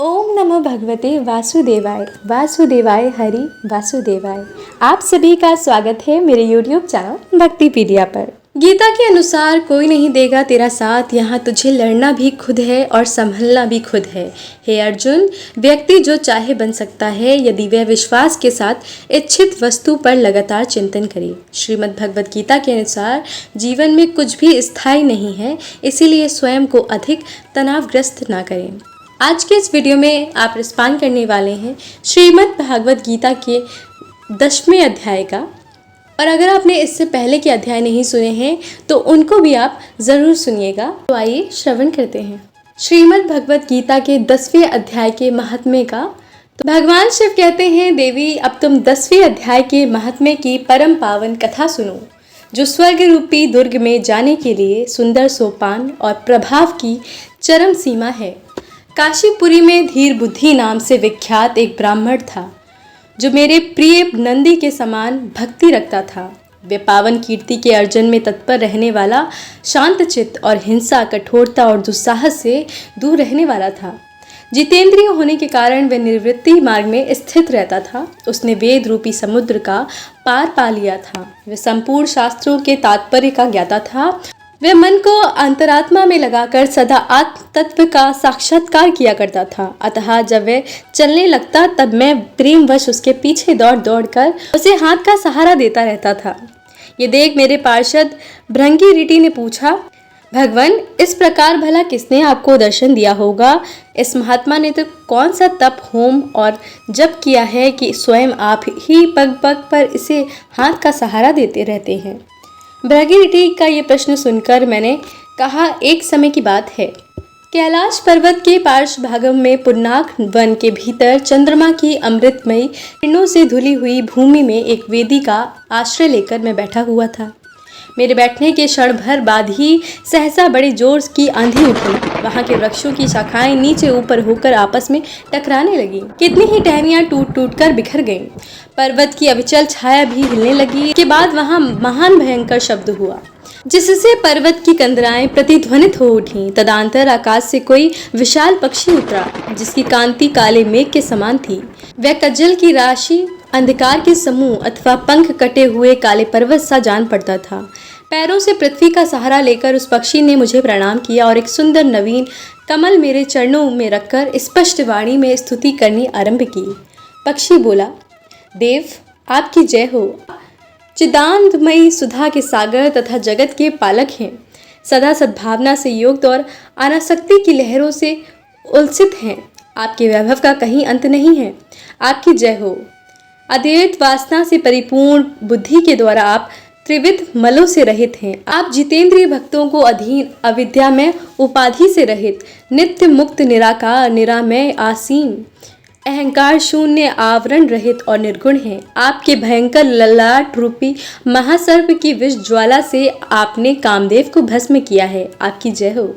ओम नमो भगवते वासुदेवाय। वासुदेवाय हरि वासुदेवाय। आप सभी का स्वागत है मेरे YouTube चैनल भक्तिपीडिया पर। गीता के अनुसार कोई नहीं देगा तेरा साथ, यहाँ तुझे लड़ना भी खुद है और संभलना भी खुद है। हे अर्जुन, व्यक्ति जो चाहे बन सकता है यदि वह विश्वास के साथ इच्छित वस्तु पर लगातार चिंतन करे। श्रीमद् भगवद गीता के अनुसार जीवन में कुछ भी स्थायी नहीं है, इसीलिए स्वयं को अधिक तनावग्रस्त ना करें। आज के इस वीडियो में आप रिस्पॉन्ड करने वाले हैं श्रीमद् भागवत गीता के 10वें अध्याय का। और अगर आपने इससे पहले के अध्याय नहीं सुने हैं तो उनको भी आप ज़रूर सुनिएगा। तो आइए श्रवण करते हैं श्रीमद् भगवत गीता के 10वें अध्याय के महात्म्य का। तो भगवान शिव कहते हैं, देवी अब तुम 10वें अध्याय के महात्म्य की परम पावन कथा सुनो, जो स्वर्ग रूपी दुर्ग में जाने के लिए सुंदर सोपान और प्रभाव की चरम सीमा है। काशीपुरी में धीर बुद्धि नाम से विख्यात एक ब्राह्मण था, जो मेरे प्रिय नंदी के समान भक्ति रखता था। वे पावन कीर्ति के अर्जन में तत्पर रहने वाला, शांत चित्त और हिंसा, कठोरता और दुस्साहस से दूर रहने वाला था। जितेंद्रिय होने के कारण वह निवृत्ति मार्ग में स्थित रहता था। उसने वेद रूपी समुद्र का पार पा लिया था। वह संपूर्ण शास्त्रों के तात्पर्य का ज्ञाता था। वह मन को अंतरात्मा में लगाकर सदा आत्म तत्व का साक्षात्कार किया करता था। अतः जब वह चलने लगता तब मैं प्रेमवश उसके पीछे दौड़ दौड़ कर उसे हाथ का सहारा देता रहता था। ये देख मेरे पार्षद भृंगी ऋषि ने पूछा, भगवान, इस प्रकार भला किसने आपको दर्शन दिया होगा? इस महात्मा ने तो कौन सा तप, होम और जप किया है कि स्वयं आप ही पग पग पर इसे हाथ का सहारा देते रहते हैं? भृंगी का ये प्रश्न सुनकर मैंने कहा, एक समय की बात है। कैलाश पर्वत के पार्श्व भागम में पुन्नाक वन के भीतर चंद्रमा की अमृतमयी किरणों से धुली हुई भूमि में एक वेदी का आश्रय लेकर मैं बैठा हुआ था। मेरे बैठने के क्षण भर बाद ही सहसा बड़े जोर की आंधी उठी। वहां के वृक्षों की शाखाएं नीचे ऊपर होकर आपस में टकराने लगी। कितनी ही टहनियां टूट टूट कर बिखर गईं। पर्वत की अविचल छाया भी हिलने लगी। इसके बाद वहां महान भयंकर शब्द हुआ, जिससे पर्वत की कंदराएं प्रतिध्वनित हो उठी। तदंतर आकाश से कोई विशाल पक्षी उतरा, जिसकी कांति काले मेघ के समान थी। वह कज्जल की राशि, अंधकार के समूह अथवा पंख कटे हुए काले पर्वत सा जान पड़ता था। पैरों से पृथ्वी का सहारा लेकर उस पक्षी ने मुझे प्रणाम किया और एक सुंदर नवीन कमल मेरे चरणों में रखकर स्पष्ट वाणी में स्तुति करनी आरंभ की। पक्षी बोला, देव आपकी जय हो। चिदानंदमयी सुधा के सागर तथा जगत के पालक हैं। सदा सद्भावना से युक्त और अनासक्ति की लहरों से उल्सित हैं। आपके वैभव का कहीं अंत नहीं है। आपकी जय हो। अद्वैत वासना से परिपूर्ण बुद्धि के द्वारा आप त्रिविध मलों से रहित हैं। आप जितेंद्रिय भक्तों को अधीन, अविद्या में उपाधि से रहित, नित्य मुक्त, निराकार, निरामय, आसीन, अहंकार शून्य, आवरण रहित और निर्गुण हैं। आपके भयंकर ललाट रूपी महासर्प की विष ज्वाला से आपने कामदेव को भस्म किया है। आपकी जय हो।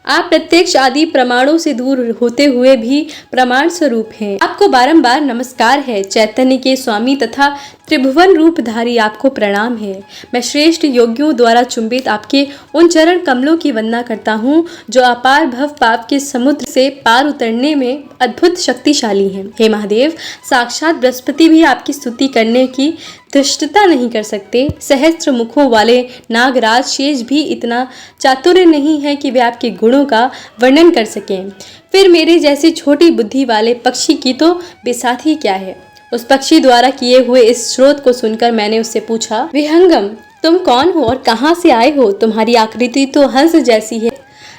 आप प्रत्यक्ष आदि प्रमाणों से दूर होते हुए भी प्रमाण स्वरूप हैं। आपको बारंबार नमस्कार है। चैतन्य के स्वामी तथा त्रिभुवन रूपधारी आपको प्रणाम है। मैं श्रेष्ठ योगियों द्वारा चुंबित आपके उन चरण कमलों की वंदना करता हूँ, जो अपार भव पाप के समुद्र से पार उतरने में अद्भुत शक्तिशाली हैं। हे महादेव, साक्षात बृहस्पति भी आपकी स्तुति करने की धृष्टता नहीं कर सकते। सहस्त्र मुखों वाले नागराज शेष भी इतना चातुर्य नहीं है कि वे आपके गुणों का वर्णन कर सकें। फिर मेरे जैसी छोटी बुद्धि वाले पक्षी की तो बेसात ही क्या है। उस पक्षी द्वारा किए हुए इस स्रोत को सुनकर मैंने उससे पूछा, विहंगम, तुम कौन हो और कहाँ से आए हो? तुम्हारी आकृति तो हंस जैसी है,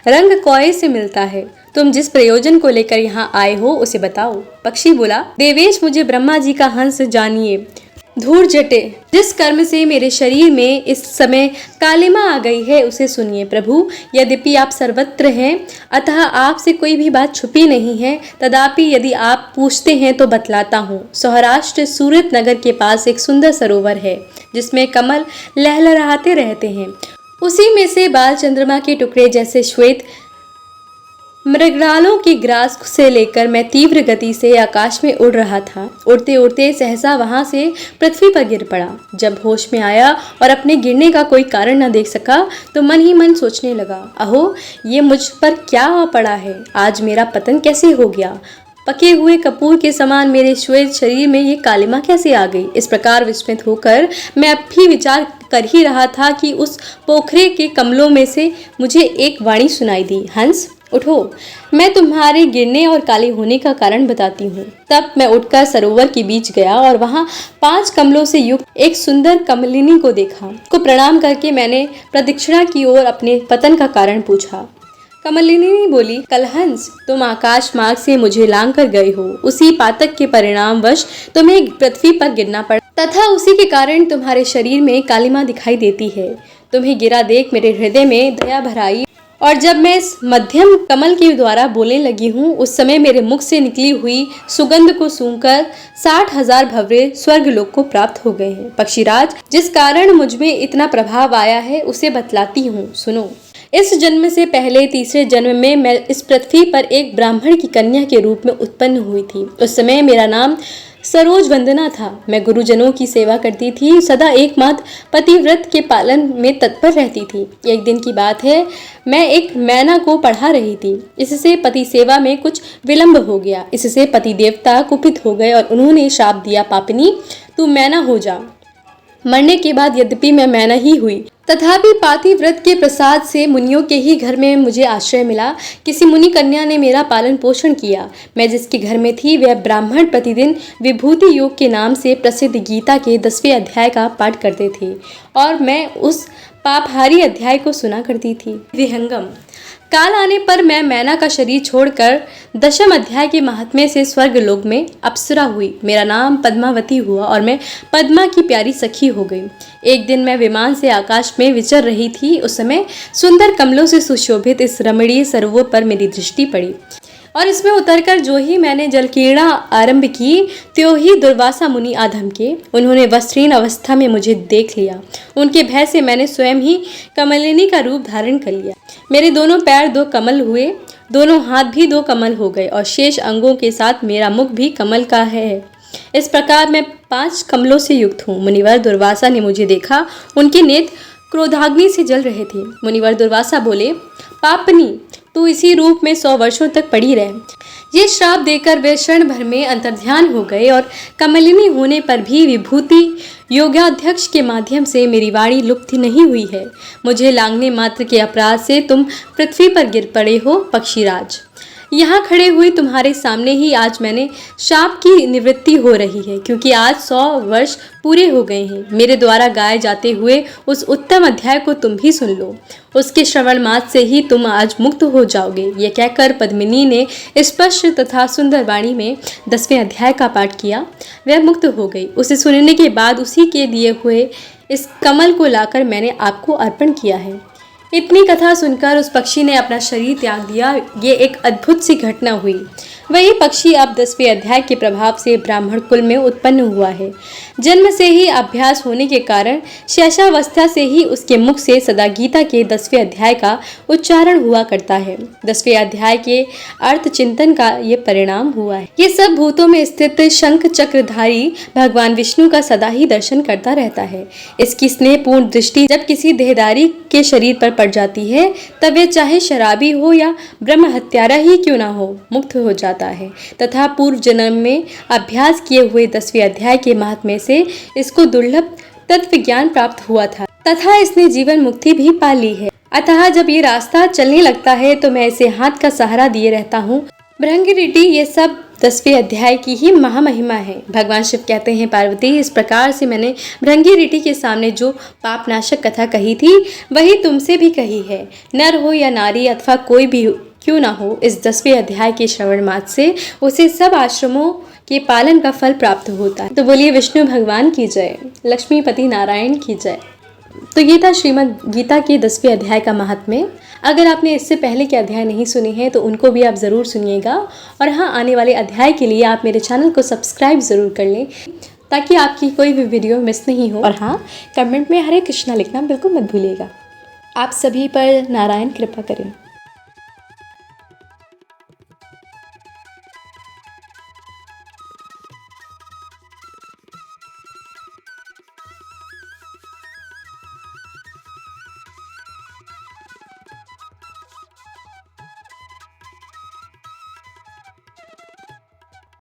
रंग कौए से मिलता है। तुम जिस प्रयोजन को लेकर यहाँ आए हो उसे बताओ। पक्षी बोला, देवेश, मुझे ब्रह्मा जी का हंस जानिए। धूर जटे, जिस कर्म से मेरे शरीर में इस समय कालिमा आ गई है उसे सुनिए। प्रभु, यद्यपि आप सर्वत्र हैं, अतः आपसे कोई भी बात छुपी नहीं है, तथापि यदि आप पूछते हैं तो बतलाता हूँ। सौराष्ट्र सूरत नगर के पास एक सुंदर सरोवर है, जिसमें कमल लहलहाते रहते हैं। उसी में से बाल चंद्रमा के टुकड़े जैसे श्वेत मृगरालों की ग्रास से लेकर मैं तीव्र गति से आकाश में उड़ रहा था। उड़ते उड़ते सहसा वहां से पृथ्वी पर गिर पड़ा। जब होश में आया और अपने गिरने का कोई कारण न देख सका तो मन ही मन सोचने लगा, अहो ये मुझ पर क्या आ पड़ा है, आज मेरा पतन कैसे हो गया। पके हुए कपूर के समान मेरे श्वेत शरीर में ये कालिमा कैसे आ गई। इस प्रकार विस्मित होकर मैं अब भी विचार कर ही रहा था कि उस पोखरे के कमलों में से मुझे एक वाणी सुनाई दी, हंस उठो, मैं तुम्हारे गिरने और काले होने का कारण बताती हूँ। तब मैं उठकर सरोवर के बीच गया और वहाँ 5 कमलों से युक्त एक सुंदर कमलिनी को देखा। को प्रणाम करके मैंने प्रदक्षिणा की ओर अपने पतन का कारण पूछा। कमलिनी बोली, कलहंस, तुम आकाश मार्ग से मुझे लांग कर गए हो। उसी पातक के परिणाम वश तुम्हें पृथ्वी पर गिरना पड़ा तथा उसी के कारण तुम्हारे शरीर में कालिमा दिखाई देती है। तुम्हें गिरा देख मेरे हृदय में दया भर आई और जब मैं इस मध्यम कमल के द्वारा बोलने लगी हूँ, उस समय मेरे मुख से निकली हुई सुगंध को सूंघकर 60,000 भंवरे स्वर्ग लोक को प्राप्त हो गए हैं। पक्षीराज, जिस कारण मुझ में इतना प्रभाव आया है उसे बतलाती हूँ, सुनो। इस जन्म से पहले तीसरे जन्म में मैं इस पृथ्वी पर एक ब्राह्मण की कन्या के रूप में उत्पन्न हुई थी। उस समय मेरा नाम सरोज वंदना था। मैं गुरुजनों की सेवा करती थी, सदा एकमात्र पतिव्रत के पालन में तत्पर रहती थी। एक दिन की बात है, मैं एक मैना को पढ़ा रही थी। इससे पति सेवा में कुछ विलंब हो गया। इससे पति देवता कुपित हो गए और उन्होंने शाप दिया, पापिनी, तू मैना हो जा। मरने के बाद यद्यपि मैं मैना ही हुई, तथापि पातिव्रत के प्रसाद से मुनियों के ही घर में मुझे आश्रय मिला। किसी मुनि कन्या ने मेरा पालन पोषण किया। मैं जिसके घर में थी वह ब्राह्मण प्रतिदिन विभूति योग के नाम से प्रसिद्ध गीता के 10वें अध्याय का पाठ करते थे और मैं उस पापहारी अध्याय को सुना करती थी। विहंगम, काल आने पर मैं मैना का शरीर छोड़कर 10वें अध्याय के महात्म्य से स्वर्ग लोक में अप्सरा हुई। मेरा नाम पद्मावती हुआ और मैं पद्मा की प्यारी सखी हो गई। एक दिन मैं विमान से आकाश में विचर रही थी। उस समय सुंदर कमलों से सुशोभित इस रमणीय सरोवर पर मेरी दृष्टि पड़ी और इसमें उतरकर जो ही मैंने जलक्रीड़ा आरंभ की, त्यों ही दुर्वासा मुनि आधम के। उन्होंने वस्त्रहीन अवस्था में मुझे देख लिया। उनके भय से मैंने स्वयं ही कमलिनी का रूप धारण कर लिया। मेरे दोनों पैर 2 कमल हुए, दोनों हाथ भी 2 कमल हो गए और शेष अंगों के साथ मेरा मुख भी कमल का है। इस प्रकार मैं 5 कमलों से युक्त हूँ। मुनिवर दुर्वासा ने मुझे देखा। उनके नेत्र क्रोधाग्नि से जल रहे थे। मुनिवर दुर्वासा बोले, पापनी, तू इसी रूप में 100 वर्षों तक पड़ी रहे। ये श्राप देकर वे क्षण भर में अंतर्ध्यान हो गए और कमलिनी होने पर भी विभूति योगाध्यक्ष के माध्यम से मेरी वाणी लुप्त नहीं हुई है। मुझे लांघने मात्र के अपराध से तुम पृथ्वी पर गिर पड़े हो। पक्षीराज, यहाँ खड़े हुए तुम्हारे सामने ही आज मैंने शाप की निवृत्ति हो रही है, क्योंकि आज 100 वर्ष पूरे हो गए हैं। मेरे द्वारा गाए जाते हुए उस उत्तम अध्याय को तुम भी सुन लो। उसके श्रवण मात्र से ही तुम आज मुक्त हो जाओगे। यह कहकर पद्मिनी ने स्पष्ट तथा सुंदर वाणी में 10वें अध्याय का पाठ किया। वह मुक्त हो गई। उसे सुनने के बाद उसी के दिए हुए इस कमल को लाकर मैंने आपको अर्पण किया है। इतनी कथा सुनकर उस पक्षी ने अपना शरीर त्याग दिया। ये एक अद्भुत सी घटना हुई। वही पक्षी अब 10वें अध्याय के प्रभाव से ब्राह्मण कुल में उत्पन्न हुआ है। जन्म से ही अभ्यास होने के कारण शैशवावस्था से ही उसके मुख से सदा गीता के 10वें अध्याय का उच्चारण हुआ करता है। 10वें अध्याय के अर्थ चिंतन का ये परिणाम हुआ है। ये सब भूतों में स्थित शंख चक्रधारी भगवान विष्णु का सदा ही दर्शन करता रहता है। इसकी स्नेहपूर्ण दृष्टि जब किसी देहधारी के शरीर पर पड़ जाती है, तब वे चाहे शराबी हो या ब्रह्म हत्यारा ही क्यों ना हो, मुक्त हो जाता है तथा पूर्व जन्म में अभ्यास किए हुए 10वें अध्याय के महात्म्य से इसको दुर्लभ तत्व ज्ञान प्राप्त हुआ था तथा इसने जीवन मुक्ति भी पा ली है। अतः जब ये रास्ता चलने लगता है तो मैं इसे हाथ का सहारा दिए रहता हूँ। भृंगरीटी, ये सब 10वें अध्याय की ही महामहिमा है। भगवान शिव कहते हैं, पार्वती, इस प्रकार से मैंने भृंगीरीटी के सामने जो पापनाशक कथा कही थी वही तुमसे भी कही है। नर हो या नारी अथवा कोई भी क्यों ना हो, इस 10वें अध्याय के श्रवण मात्र से उसे सब आश्रमों के पालन का फल प्राप्त होता है। तो बोलिए विष्णु भगवान की जय, लक्ष्मीपति नारायण की जय। तो ये था श्रीमद् गीता के 10वें अध्याय का महात्म्य। अगर आपने इससे पहले के अध्याय नहीं सुने हैं तो उनको भी आप ज़रूर सुनिएगा। और हाँ, आने वाले अध्याय के लिए आप मेरे चैनल को सब्सक्राइब ज़रूर कर लें ताकि आपकी कोई भी वीडियो मिस नहीं हो। और हाँ, कमेंट में हरे कृष्णा लिखना बिल्कुल मत भूलिएगा। आप सभी पर नारायण कृपा करें।